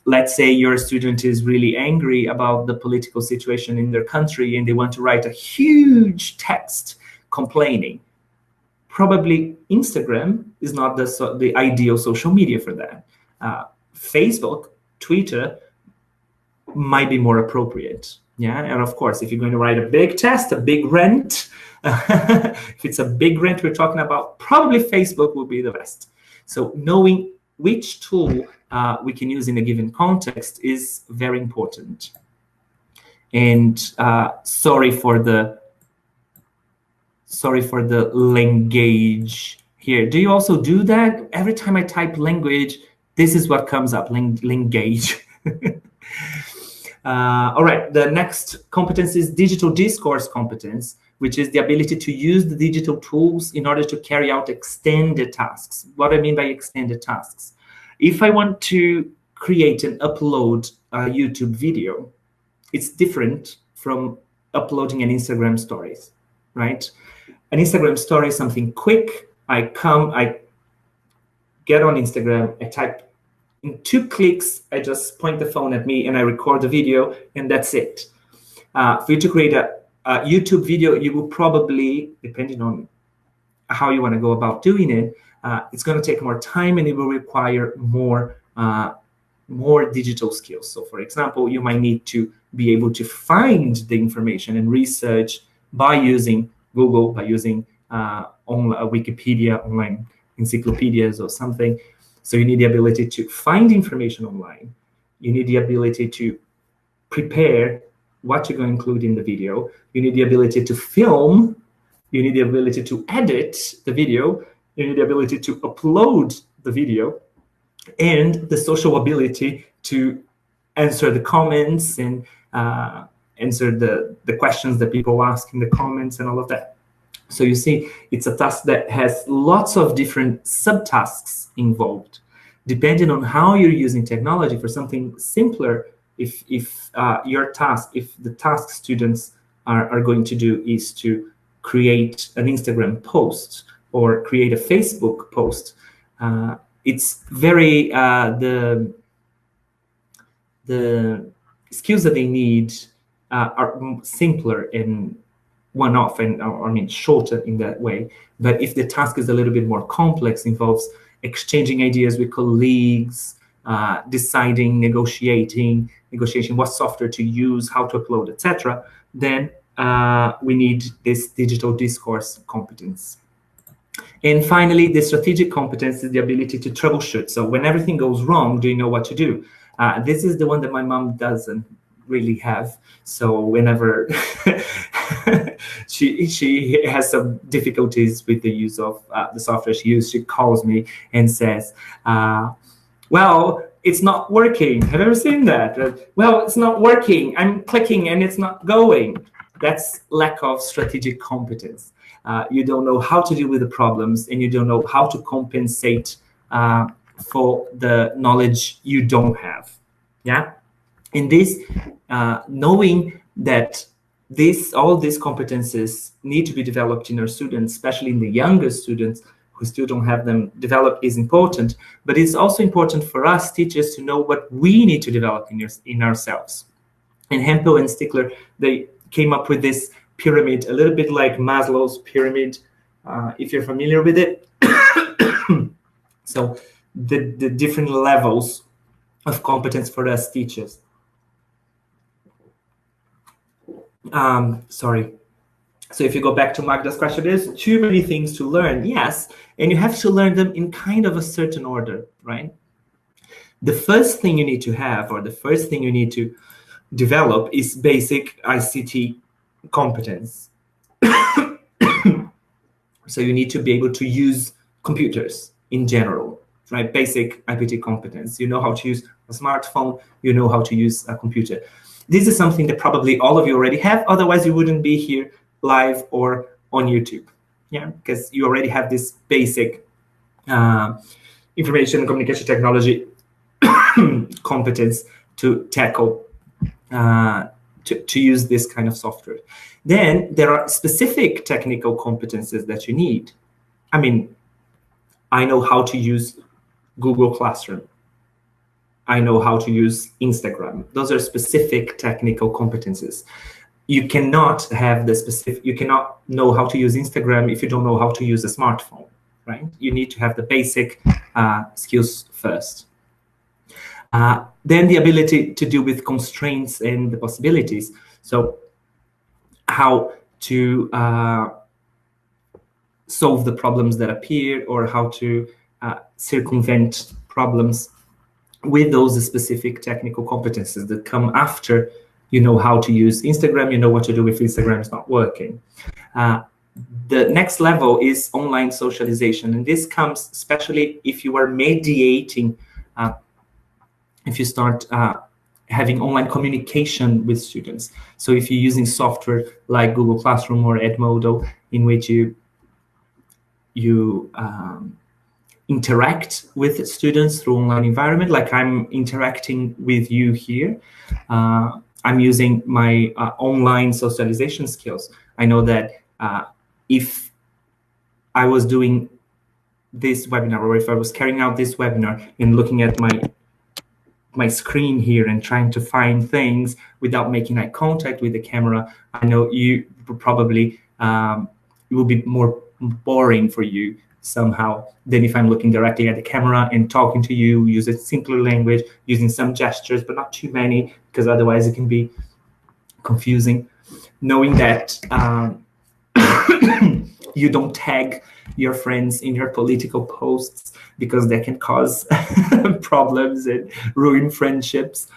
let's say your student is really angry about the political situation in their country and they want to write a huge text complaining. Probably Instagram is not the ideal social media for that. Facebook, Twitter might be more appropriate. Yeah, and of course, if you're going to write a big test, a big rant, if it's a big rant we're talking about, probably Facebook will be the best. So knowing which tool we can use in a given context is very important. And sorry for the language here. Do you also do that? Every time I type language, this is what comes up, language. All right, the next competence is digital discourse competence, which is the ability to use the digital tools in order to carry out extended tasks. What I mean by extended tasks. If I want to create and upload a YouTube video, it's different from uploading an Instagram stories, right? An Instagram story is something quick. I get on Instagram, I type. In 2 clicks, I just point the phone at me and I record the video, and that's it. For you to create a YouTube video, you will probably, depending on how you want to go about doing it, it's going to take more time and it will require more digital skills. So, for example, you might need to be able to find the information and research by using Google, by using Wikipedia, online encyclopedias or something. So you need the ability to find information online. You need the ability to prepare what you're going to include in the video. You need the ability to film. You need the ability to edit the video. You need the ability to upload the video, and the social ability to answer the comments and answer the questions that people ask in the comments and all of that. So you see, it's a task that has lots of different subtasks involved. Depending on how you're using technology, for something simpler, if the task students are going to do is to create an Instagram post or create a Facebook post, it's very, the skills that they need are simpler and one-off, and shorter in that way. But if the task is a little bit more complex, involves exchanging ideas with colleagues, deciding, negotiating what software to use, how to upload, etc., then we need this digital discourse competence. And finally, the strategic competence is the ability to troubleshoot. So when everything goes wrong, do you know what to do? This is the one that my mom doesn't really have. So whenever she has some difficulties with the use of the software she uses, she calls me and says, well, it's not working. Have you ever seen that? Well, it's not working. I'm clicking and it's not going. That's lack of strategic competence. You don't know how to deal with the problems, and you don't know how to compensate for the knowledge you don't have. Yeah, in this, knowing that all these competences need to be developed in our students, especially in the younger students who still don't have them developed, is important. But it's also important for us teachers to know what we need to develop in ourselves. And Hempel and Stickler, they came up with this pyramid, a little bit like Maslow's pyramid, if you're familiar with it. So the different levels of competence for us teachers. Sorry. So if you go back to Magda's question, there's too many things to learn. Yes, and you have to learn them in kind of a certain order, right? The first thing you need to have, or the first thing you need to develop, is basic ICT competence. So you need to be able to use computers in general, right? Basic ICT competence. You know how to use a smartphone, you know how to use a computer. This is something that probably all of you already have, otherwise you wouldn't be here live or on YouTube, yeah, because you already have this basic information and communication technology competence to tackle to use this kind of software. Then there are specific technical competences that you need. I mean, I know how to use Google Classroom. I know how to use Instagram. Those are specific technical competences. You cannot have the specific, you cannot know how to use Instagram if you don't know how to use a smartphone, right? You need to have the basic skills first. Then the ability to deal with constraints and the possibilities. So how to solve the problems that appear, or how to circumvent problems with those specific technical competences that come after you know how to use Instagram, you know what to do if Instagram is not working. The next level is online socialization, and this comes especially if you are mediating, if you start having online communication with students. So if you're using software like Google Classroom or Edmodo, in which you interact with students through online environment, like I'm interacting with you here. I'm using my online socialization skills. I know that if I was doing this webinar, or if I was carrying out this webinar and looking at my screen here and trying to find things without making eye contact with the camera, I know you probably, it will be more boring for you somehow than if I'm looking directly at the camera and talking to you, use a simpler language, using some gestures, but not too many, because otherwise it can be confusing. Knowing that you don't tag your friends in your political posts, because that can cause problems and ruin friendships.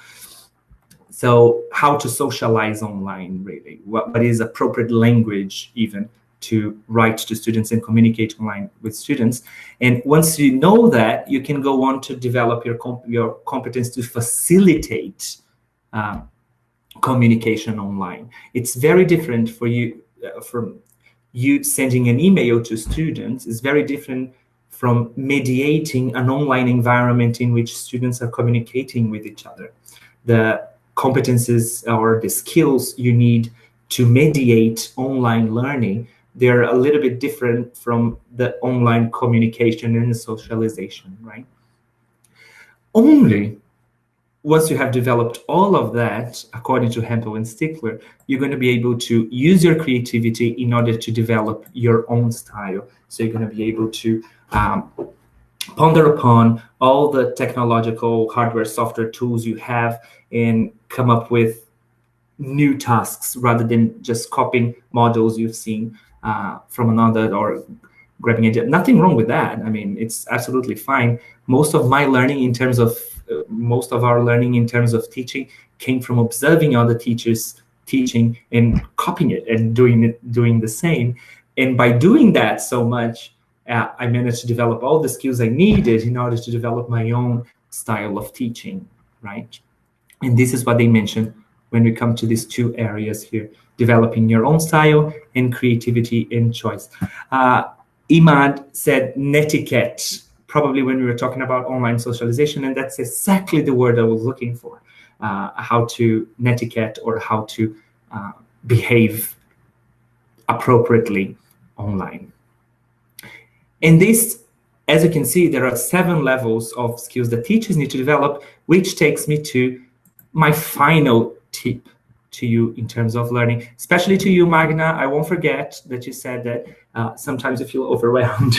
So how to socialize online, really. What is appropriate language even to write to students and communicate online with students. And once you know that, you can go on to develop your competence to facilitate communication online. It's very different for you from you sending an email to students. Is very different from mediating an online environment in which students are communicating with each other. The competences or the skills you need to mediate online learning, they're a little bit different from the online communication and the socialization, right? Only once you have developed all of that, according to Hempel and Stickler, you're going to be able to use your creativity in order to develop your own style. So you're going to be able to ponder upon all the technological hardware, software tools you have and come up with new tasks rather than just copying models you've seen from another or grabbing it. Nothing wrong with that. I mean, it's absolutely fine. Most of my learning in terms of most of our learning in terms of teaching came from observing other teachers teaching and copying it and doing the same. And by doing that so much, I managed to develop all the skills I needed in order to develop my own style of teaching, right? And this is what they mentioned when we come to these two areas here, developing your own style and creativity and choice. Imad said netiquette, probably when we were talking about online socialization, and that's exactly the word I was looking for, how to netiquette or how to behave appropriately online. And this, as you can see, there are 7 levels of skills that teachers need to develop, which takes me to my final tip to you in terms of learning, especially to you, Magna. I won't forget that you said that sometimes you feel overwhelmed.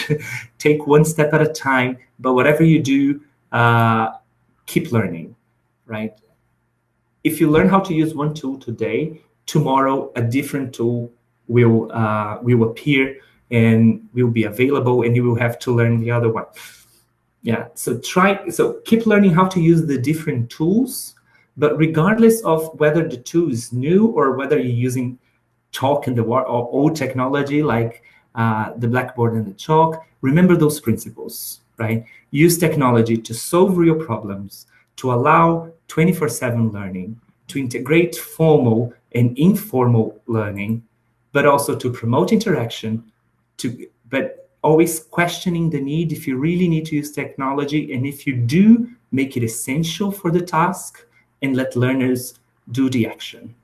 Take one step at a time, but whatever you do, keep learning, right? If you learn how to use one tool today, tomorrow a different tool will appear and will be available, and you will have to learn the other one. Yeah, so keep learning how to use the different tools, but regardless of whether the tool is new or whether you're using chalk and or old technology like the blackboard and the chalk, remember those principles, right? Use technology to solve real problems, to allow 24/7 learning, to integrate formal and informal learning, but also to promote interaction, but always questioning the need if you really need to use technology, and if you do, make it essential for the task and let learners do the action.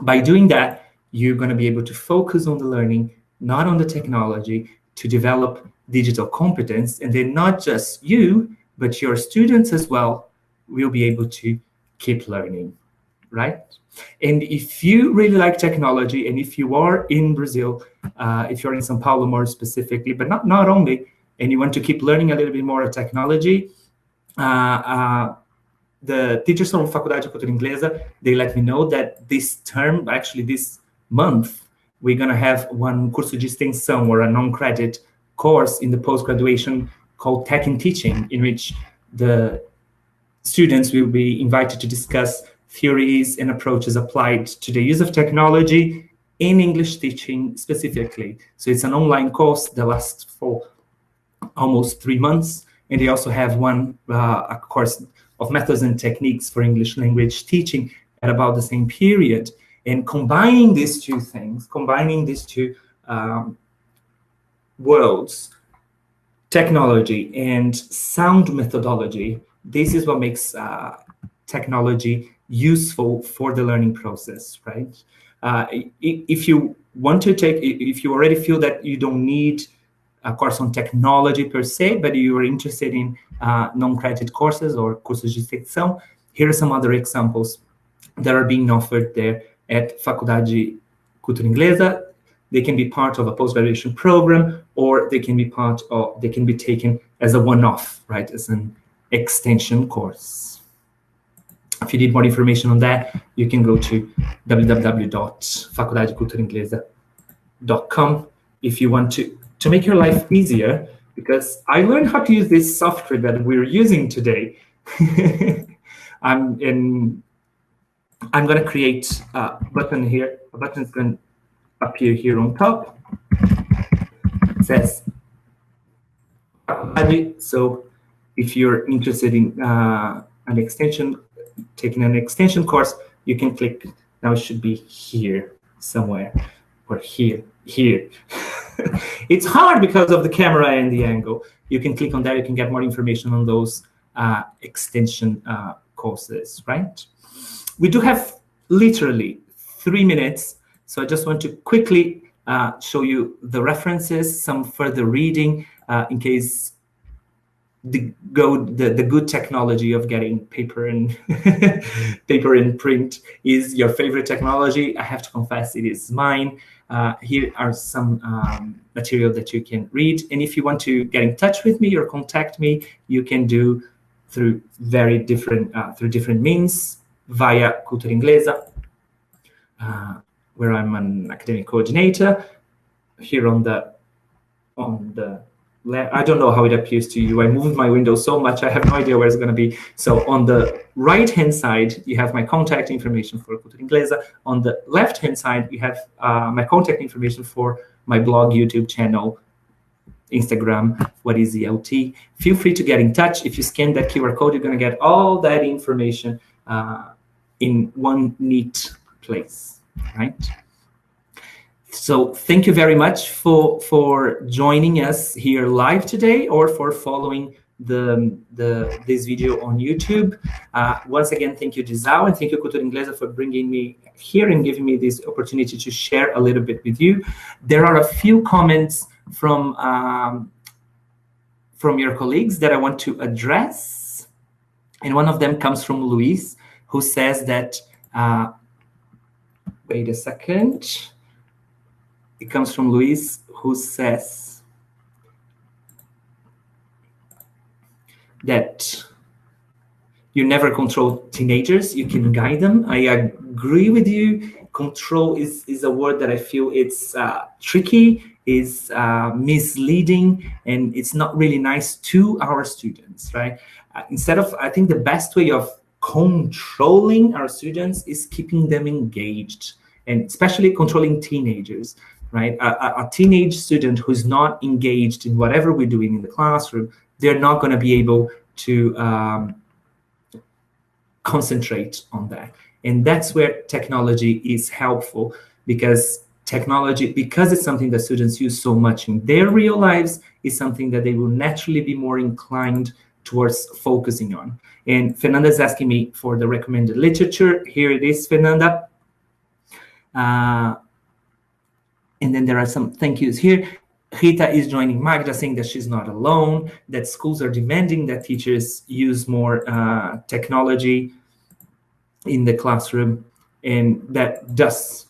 By doing that, you're going to be able to focus on the learning, not on the technology, to develop digital competence. And then not just you, but your students as well will be able to keep learning, right? And if you really like technology, and if you are in Brazil, if you're in São Paulo more specifically, but not only, and you want to keep learning a little bit more of technology, the teachers from Faculdade de Cultura Inglesa, they let me know that this term, actually this month, we're going to have one curso de extensão, or a non-credit course in the post-graduation called Tech in Teaching, in which the students will be invited to discuss theories and approaches applied to the use of technology in English teaching specifically. So it's an online course that lasts for almost 3 months. And they also have a course of methods and techniques for English language teaching at about the same period. And combining these two things, combining these two worlds, technology and sound methodology, this is what makes technology useful for the learning process, right? If you want to if you already feel that you don't need a course on technology per se, but you are interested in non-credit courses or cursos de extensão, here are some other examples that are being offered there at Faculdade Cultura Inglesa. They can be part of a post-graduation program, or they can be taken as a one-off, right, as an extension course. If you need more information on that, you can go to www.faculdadeculturainglesa.com if you want to make your life easier, because I learned how to use this software that we're using today. I'm going to create a button here. A button is going to appear here on top. It says, so if you're interested in taking an extension course, you can click. Now it should be here somewhere, or here. It's hard because of the camera and the angle. You can click on that. You can get more information on those extension courses, right? We do have literally 3 minutes, so I just want to quickly show you the references, some further reading in case the good technology of getting paper and paper and print is your favorite technology. I have to confess, it is mine. Here are some material that you can read, and if you want to get in touch with me or contact me, you can do through very different means, via Cultura Inglesa, where I'm an academic coordinator. Here on the left, I don't know how it appears to you. I moved my window so much, I have no idea where it's going to be. So on the right-hand side, you have my contact information for Cultura Inglesa. On the left-hand side, you have my contact information for my blog, YouTube channel, Instagram, what is OHLT. Feel free to get in touch. If you scan that QR code, you're going to get all that information in one neat place, right? So thank you very much for joining us here live today, or for following this video on YouTube. Once again, thank you, Disal, and thank you, Cultura Inglesa, for bringing me here and giving me this opportunity to share a little bit with you. There are a few comments from your colleagues that I want to address, and one of them comes from Luis, who says that, wait a second. It comes from Luis, who says that you never control teenagers, you can guide them. I agree with you. Control is a word that I feel it's tricky, is misleading, and it's not really nice to our students, right? I think the best way of controlling our students is keeping them engaged, and especially controlling teenagers. Right, a teenage student who's not engaged in whatever we're doing in the classroom, they're not going to be able to concentrate on that. And that's where technology is helpful, because it's something that students use so much in their real lives, is something that they will naturally be more inclined towards focusing on. And Fernanda is asking me for the recommended literature. Here it is, Fernanda. And then there are some thank yous here. Rita is joining Magda, saying that she's not alone, that schools are demanding that teachers use more technology in the classroom, and that does.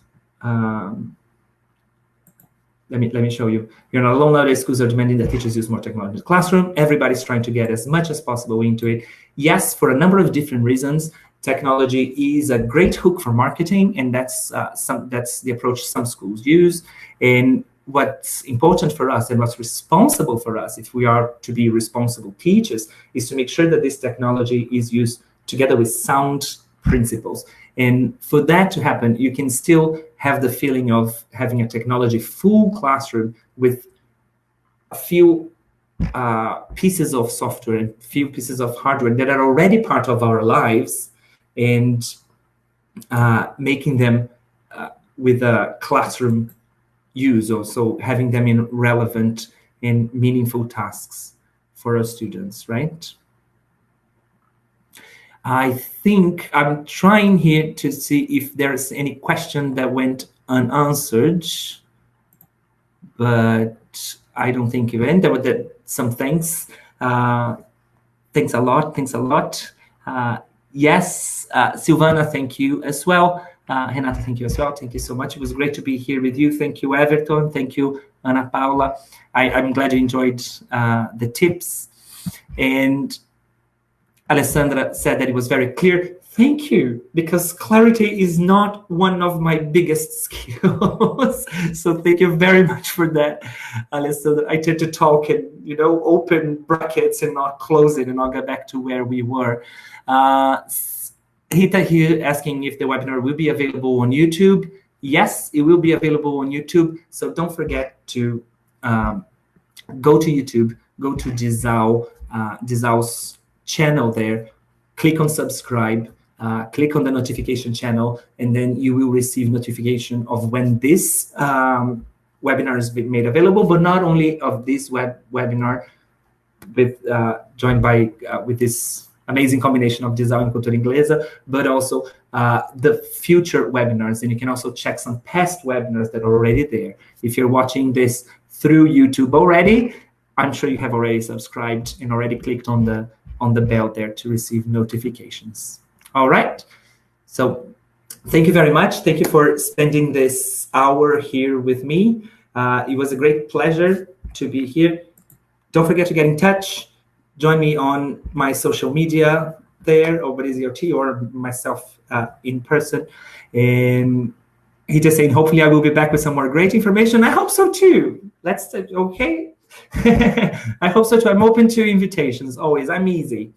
Let me show you. You're not alone nowadays. Schools are demanding that teachers use more technology in the classroom. Everybody's trying to get as much as possible into it. Yes, for a number of different reasons. Technology is a great hook for marketing, and that's the approach some schools use. And what's important for us and what's responsible for us, if we are to be responsible teachers, is to make sure that this technology is used together with sound principles. And for that to happen, you can still have the feeling of having a technology full classroom with a few pieces of software and few pieces of hardware that are already part of our lives, and making them with a classroom use, also having them in relevant and meaningful tasks for our students, right? I think I'm trying here to see if there's any question that went unanswered, but I don't think it went. There were some thanks. Thanks a lot. Yes, Silvana, thank you as well. Renata, thank you as well. Thank you so much. It was great to be here with you. Thank you, Everton. Thank you, Ana Paula. I'm glad you enjoyed the tips. And Alessandra said that it was very clear. Thank you, because clarity is not one of my biggest skills. So thank you very much for that, Alessandra. I tend to talk and, open brackets and not close it, and I'll get back to where we were. Rita here asking if the webinar will be available on YouTube. Yes, it will be available on YouTube. So don't forget to go to YouTube, go to Disal's channel there, click on subscribe, click on the notification channel, and then you will receive notification of when this webinar is made available, but not only of this webinar joined by with this amazing combination of Disal and Cultura Inglesa, but also the future webinars. And you can also check some past webinars that are already there. If you're watching this through YouTube already, I'm sure you have already subscribed and already clicked on the bell there to receive notifications. All right. So thank you very much. Thank you for spending this hour here with me. It was a great pleasure to be here. Don't forget to get in touch. Join me on my social media there, or OHLT, or myself in person. And he just saying, hopefully I will be back with some more great information. I hope so too. Okay. I hope so too. I'm open to invitations always. I'm easy.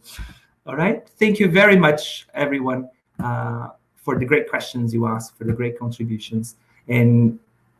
All right. Thank you very much, everyone, for the great questions you asked, for the great contributions. And